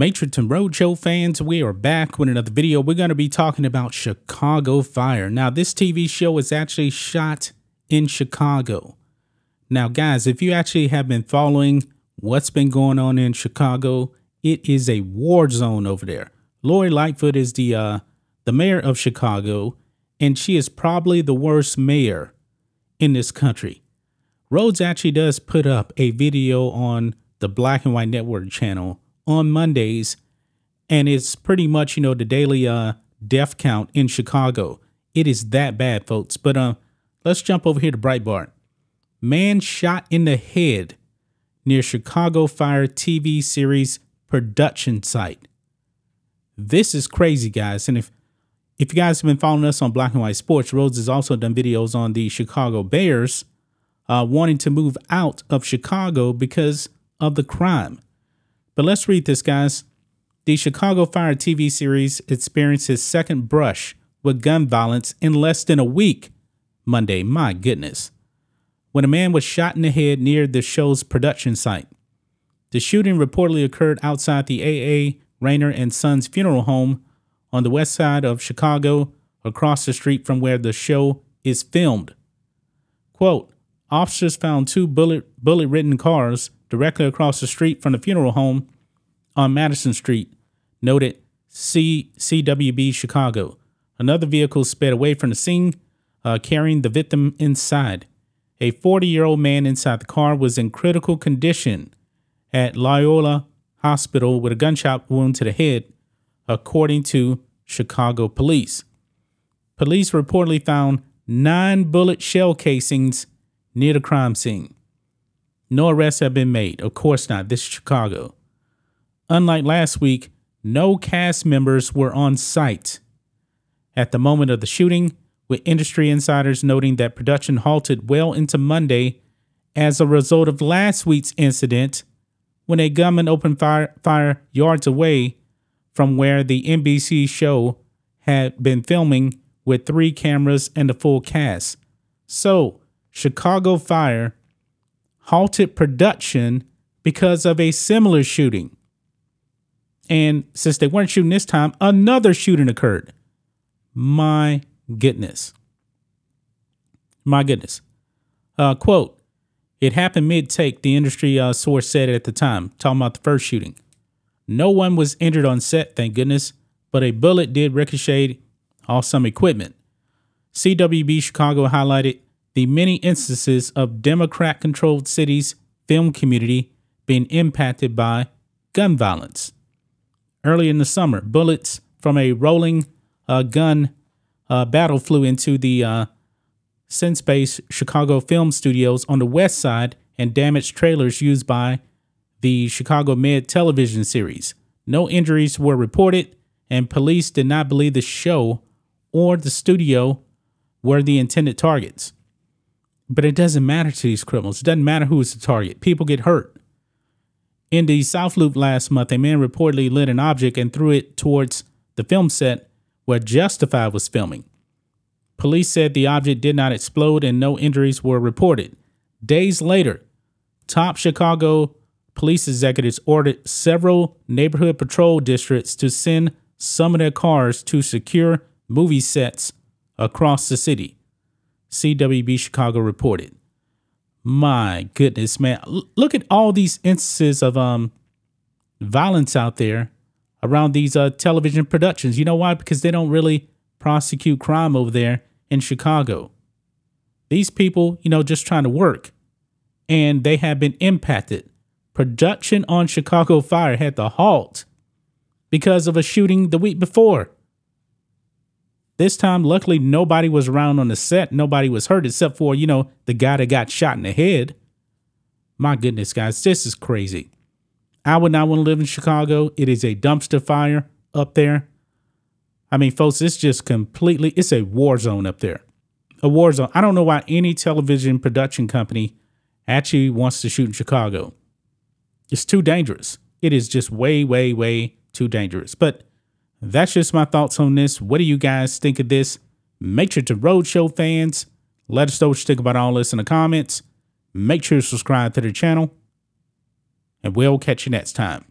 Matrixx and Roadshow fans, we are back with another video. We're going to be talking about Chicago Fire. Now, this TV show is actually shot in Chicago. Now, guys, if you actually have been following what's been going on in Chicago, it is a war zone over there. Lori Lightfoot is the mayor of Chicago, and she is probably the worst mayor in this country. Rhodes actually does put up a video on the Black and White Network channel on Mondays, and it's pretty much, the daily death count in Chicago. It is that bad, folks. But let's jump over here to Breitbart. Man shot in the head near Chicago Fire TV series production site. This is crazy, guys. And if you guys have been following us on Black and White Sports, Rhodes has also done videos on the Chicago Bears wanting to move out of Chicago because of the crime. But let's read this, guys. The Chicago Fire TV series experienced its second brush with gun violence in less than a week Monday. My goodness. When a man was shot in the head near the show's production site. The shooting reportedly occurred outside the A.A. Rayner and Sons funeral home on the west side of Chicago, across the street from where the show is filmed. Quote, officers found two bullet-ridden cars directly across the street from the funeral home on Madison Street, noted CWB Chicago. Another vehicle sped away from the scene, carrying the victim inside. A 40-year-old man inside the car was in critical condition at Loyola Hospital with a gunshot wound to the head, according to Chicago police. Police reportedly found 9 bullet shell casings near the crime scene. No arrests have been made. Of course not. This is Chicago. Unlike last week, no cast members were on site at the moment of the shooting, with industry insiders noting that production halted well into Monday as a result of last week's incident when a gunman opened fire yards away from where the NBC show had been filming with 3 cameras and the full cast. So, Chicago Fire halted production because of a similar shooting. And since they weren't shooting this time, another shooting occurred. My goodness. My goodness. Quote, it happened mid-take, the industry source said at the time, talking about the first shooting. No one was injured on set, thank goodness, but a bullet did ricochet off some equipment. CWB Chicago highlighted the many instances of Democrat-controlled cities' film community being impacted by gun violence. Early in the summer, bullets from a rolling gun battle flew into the Sense-based Chicago film studios on the west side and damaged trailers used by the Chicago Med television series. No injuries were reported, and police did not believe the show or the studio were the intended targets. But it doesn't matter to these criminals. It doesn't matter who is the target. People get hurt. In the South Loop last month, a man reportedly lit an object and threw it towards the film set where Justified was filming. Police said the object did not explode and no injuries were reported. Days later, top Chicago police executives ordered several neighborhood patrol districts to send some of their cars to secure movie sets across the city. CWB Chicago reported. My goodness, man. Look at all these instances of violence out there around these television productions. You know why? Because they don't really prosecute crime over there in Chicago. These people, just trying to work, and they have been impacted. Production on Chicago Fire had to halt because of a shooting the week before. This time, luckily, nobody was around on the set. Nobody was hurt except for, the guy that got shot in the head. My goodness, guys, this is crazy. I would not want to live in Chicago. It is a dumpster fire up there. I mean, folks, it's just completely, it's a war zone up there. A war zone. I don't know why any television production company actually wants to shoot in Chicago. It's too dangerous. It is just way, way, way too dangerous. But that's just my thoughts on this. What do you guys think of this? Make sure to Roadshow fans, let us know what you think about all this in the comments. Make sure to subscribe to the channel, and we'll catch you next time.